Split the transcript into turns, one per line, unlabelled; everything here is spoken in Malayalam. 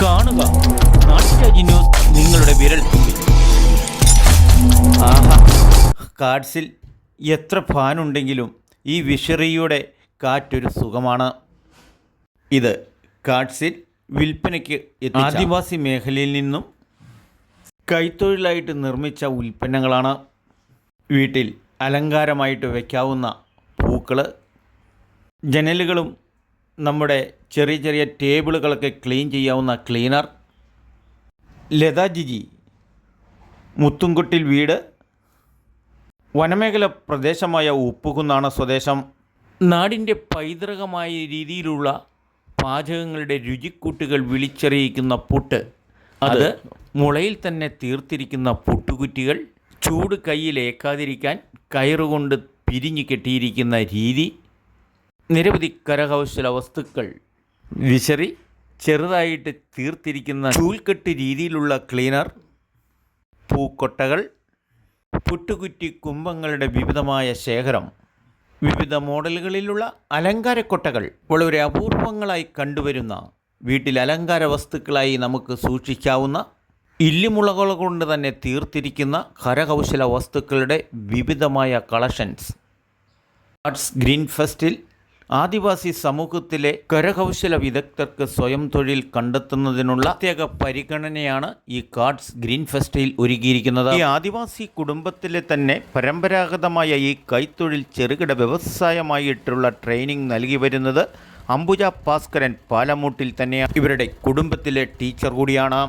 കാണുക നാട്ടുരാജ്യ ന്യൂസ് നിങ്ങളുടെ വിരൽത്തുമ്പിൽ. ആഹാ, കാർഡ്സിൽ എത്ര ഫാനുണ്ടെങ്കിലും ഈ വിഷറിയുടെ കാറ്റൊരു സുഖമാണ്. ഇത് കാർഡ്സിൽ വിൽപ്പനയ്ക്ക് ആദിവാസി മേഖലയിൽ നിന്നും കൈത്തൊഴിലായിട്ട് നിർമ്മിച്ച ഉൽപ്പന്നങ്ങളാണ്. വീട്ടിൽ അലങ്കാരമായിട്ട് വയ്ക്കാവുന്ന പൂക്കൾ, ജനലുകളും നമ്മുടെ ചെറിയ ചെറിയ ടേബിളുകളൊക്കെ ക്ലീൻ ചെയ്യാവുന്ന ക്ലീനർ, ലതാജിജി മുത്തുംകൊട്ടിൽ വീട്, വനമേഖല പ്രദേശമായ ഉപ്പുകുന്നാണ് സ്വദേശം. നാടിൻ്റെ പൈതൃകമായ രീതിയിലുള്ള പാചകങ്ങളുടെ രുചിക്കൂട്ടുകൾ വിളിച്ചറിയിക്കുന്ന പുട്ട്, അത് മുളയിൽ തന്നെ തീർത്തിരിക്കുന്ന പുട്ടുകുറ്റികൾ, ചൂട് കയ്യിലേക്കാതിരിക്കാൻ കയറുകൊണ്ട് പിരിഞ്ഞു കെട്ടിയിരിക്കുന്ന രീതി, നിരവധി കരകൗശല വസ്തുക്കൾ, വിശറി ചെറുതായിട്ട് തീർത്തിരിക്കുന്ന ചൂൽക്കെട്ട് രീതിയിലുള്ള ക്ലീനർ, പൂക്കൊട്ടകൾ, പുട്ടുകുറ്റി കുംഭങ്ങളുടെ വിവിധമായ ശേഖരം, വിവിധ മോഡലുകളിലുള്ള അലങ്കാരക്കൊട്ടകൾ, വളരെ അപൂർവങ്ങളായി കണ്ടുവരുന്ന വീട്ടിൽ അലങ്കാര വസ്തുക്കളായി നമുക്ക് സൂക്ഷിക്കാവുന്ന ഇല്ലിമുളകൾ കൊണ്ട് തന്നെ തീർത്തിരിക്കുന്ന കരകൗശല വസ്തുക്കളുടെ വിവിധമായ കളക്ഷൻസ്. കാർഡ്സ് ഗ്രീൻ ഫെസ്റ്റിൽ ആദിവാസി സമൂഹത്തിലെ കരകൗശല വിദഗ്ധർക്ക് സ്വയം തൊഴിൽ കണ്ടെത്തുന്നതിനുള്ള പ്രത്യേക പരിഗണനയാണ് ഈ കാർഡ്സ് ഗ്രീൻ ഫെസ്റ്റിൽ ഒരുക്കിയിരിക്കുന്നത്. ഈ ആദിവാസി കുടുംബത്തിലെ തന്നെ പരമ്പരാഗതമായ ഈ കൈത്തൊഴിൽ ചെറുകിട വ്യവസായമായിട്ടുള്ള ട്രെയിനിങ് നൽകി വരുന്നത് അംബുജ ഭാസ്കരൻ പാലമൂട്ടിൽ തന്നെയാണ്. ഇവരുടെ കുടുംബത്തിലെ ടീച്ചർ കൂടിയാണ്.